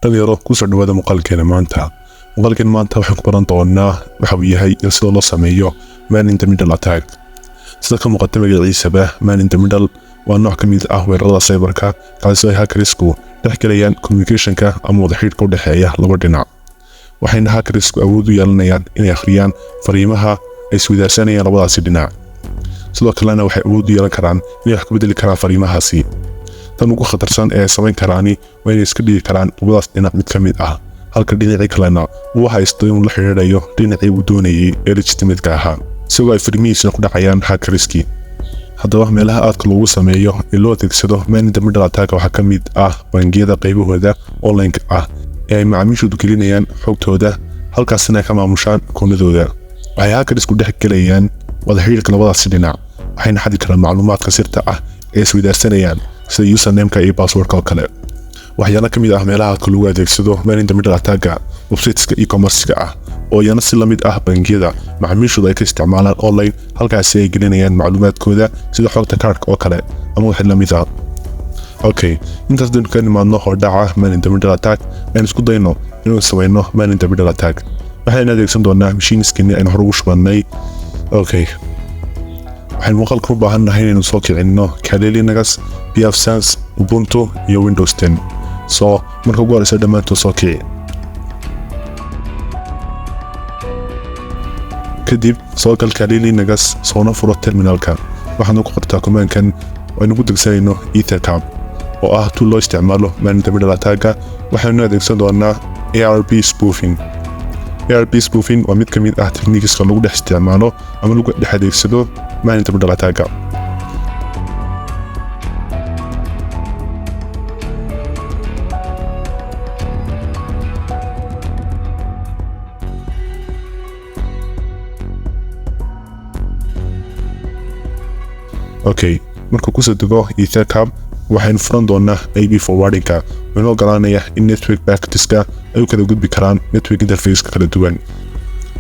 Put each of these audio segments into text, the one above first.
dhalinyaro ku soo dhawaada muuqaalkeena maanta waxaan ku baran doonaa waxa uu yahay sida loo sameeyo man in the middle attack. sida ka muuqata magaciisaba man in the middle waa nooc ka mid ah weerarada cyberka kaasoo ay hackersku dhexgalayaan communicationka ama wada xiriirka u dhexeeya laba dhinac. waxayna hackersku awood u yeelanayaan inay akhriyaan fariimaha ay isweydaarsanayaan labadaasi dhinac. sidoo kalena waxay awood u yeelan karaan inay wax ka bedeli karaan fariimahaasi. tan ugu khatarsan ee samayn karaani waa inay iska dhigi karaan labadaas dhinac mid ka mid ah, halka dhinacii kalena uu haysto inuu la xiriirayo dhinacii uu doonayay ee legitimate-ka ahaa, isagoo ay fariimihiisuna ku dhacayaan hackerskii. haddaba meelaha aadka loogu sameeyo ee loo adeegsado man in the middle attack waxaa ka mid ah bangiyada qaybahooda online ah ee ay macaamiishoodu gelinayaan xogtooda, halkaasina ay ka maamushaan akoonadooda. waxay hackersku dhex gelayaan wada xiriirka labadaasi dhinac, waxayna xadi karaan macluumaadka sirta ah ee isweydaarsanayaan sida username-ka iyo password-ka oo kale. waxyaalo ka mid ah meelaha aadka loogu adeegsado man in the middle attack-ga websites-ka e-commerce-ka ah oo iyana si la mid ah bangiyada macaamiishooda ay ka isticmaalaan online, halkaasi ay gelinayaan macluumaadkooda sida xogta kaarka oo kale ama wax la mid ah. intaas daynu ka nimaadno hordhaca man in the middle attack, aynu isku dayno inuu samayno man in the middle attack. waxaynu adeegsan doonaa machine-skeenii aynu hore ugu shubannay. waxaynu muuqaalka u baahannahay inaynu soo kicinno Kali Linux, pfSense, Ubuntu iyo Windows 10. marka ugu horeysa dhammaantood soo kici. kadib soo gal Kali Linux, soona furo terminalka. waxaanu ku qortaa command-kan aynu ku degsanayno ethercap oo ah tool loo isticmaalo man in the middle attack-ga. waxaynu adeegsan doonaa ARP spoofing. ARP spoofing waa mid ka mid ah techniques-ka lagu dhex isticmaalo ama lagu dhex adeegsado man in the middle attack-ga. markuu kusoo dego ethercap waxaynu furan doonaa IP forwarding-ka oo inoo ogolaanaya in network packets-ka ay u kala gudbi karaan network interface-ka kala duwan.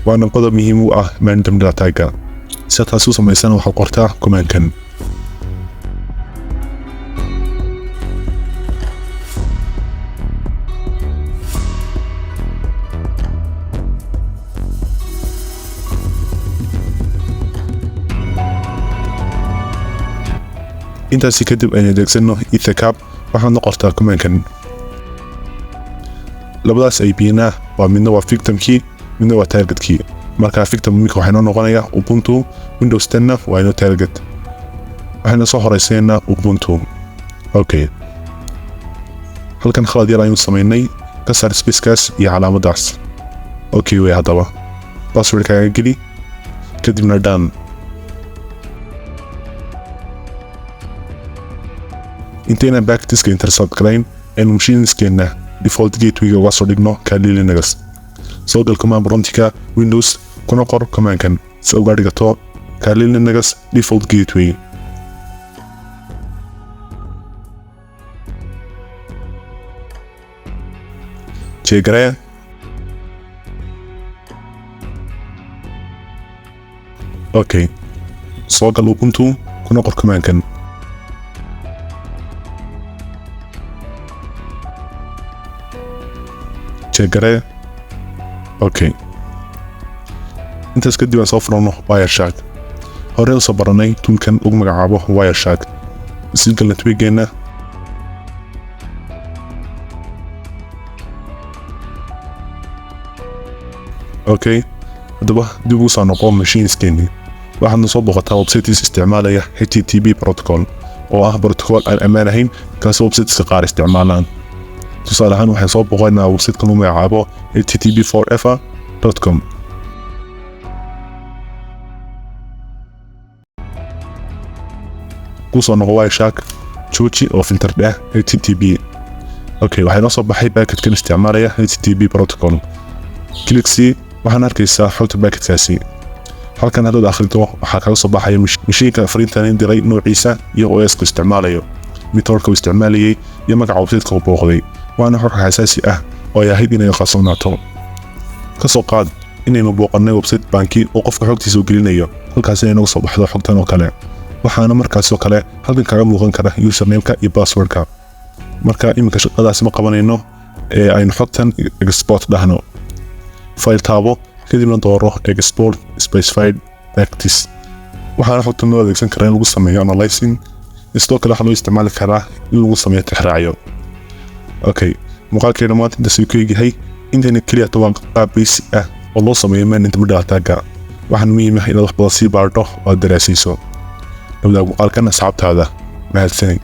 waana qodob muhiim u ah man in the middle attack-ga. si taasi u samaysana waxaad qortaa command-kan. intaasi kadib aynu adeegsano ethercap waxaadna qortaa command-kan. labadaas IP-na waa midna waa victim key, midna waa target key. marka victim imika waxaa inoo noqonaya Ubuntu, Windows 10na waa inoo target. waxayna soo horeysaynaa Ubuntu. halkan khalad yar aynu samaynay, ka saar space-kaas iyo calaamadaas. way haddaba password-kaaga geli kadibna done. intayna packets-ka intercept garayn aynu machine-skeenna default gateway-ga uga soo dhigno Kali Linux. soo gal command prompt-ka Windows kuna qor command-kan si uga dhigato Kali Linux default gateway. jeegare soo gal Ubuntu kuna qor command-kan. jeegare intaas kadib aan soo furano Wireshark. hore usoo baranay toolkan ugu magacaabo Wireshark. sii gal network-geena. haddaba dib ugu soo noqo machine-skeenii. waxaadna soo booqataa websites isticmaalaya HTTP protocol oo ah protocol aan ammaan ahayn kaasoo websiteska qaar isticmaalaan. tusaale ahaan waxaan soo booqaynaa website-kan lagu magacaabo http4ever.com. kusoo noqo Wireshark, jooji oo filter dheh HTTP. waxaa inoo soo baxay packet-kan isticmaalaya HTTP protocol. click C waxaan arkaysaa xogta packet-kaasi. halkan haddaad akhrido waxaa kaga soo baxaya mashiinka fariintan diray noociisa iyo OS-ka isticmaalayo, mid-toolka uu isticmaalayay iyo magaca website-ka uu booqday. waana xog xasaasi ah oo ay ahayd inay qarsoonaato. ka soo qaad inaynu booqannay website banki oo qofka xogtiisa u gelinayo, halkaas ay nooga soo baxdo xogtan oo kale. waxaana markaas oo kale halkan kaga muuqan kara username-ka iyo password-ka. marka iminka shaqadaas ma qabanayno aynu xogtan export dhahno file taabo kadibna dooro export specified practice waxaana xogtan loo adeegsan karaa in lagu sameeyo analyzing sidoo kale waxaa loo isticmaali karaa in lagu sameeyo tixraacyo okay muuqaalkeena maanta intaas ayuu ka egyahay intayna keliya toban qaab basic ah oo loo sameeyo man in the middle attack waxaan muhiim ah inaad wax badan sii baarto oo aad daraasayso nabada muuqaalkan asxaabtaada mahadsanid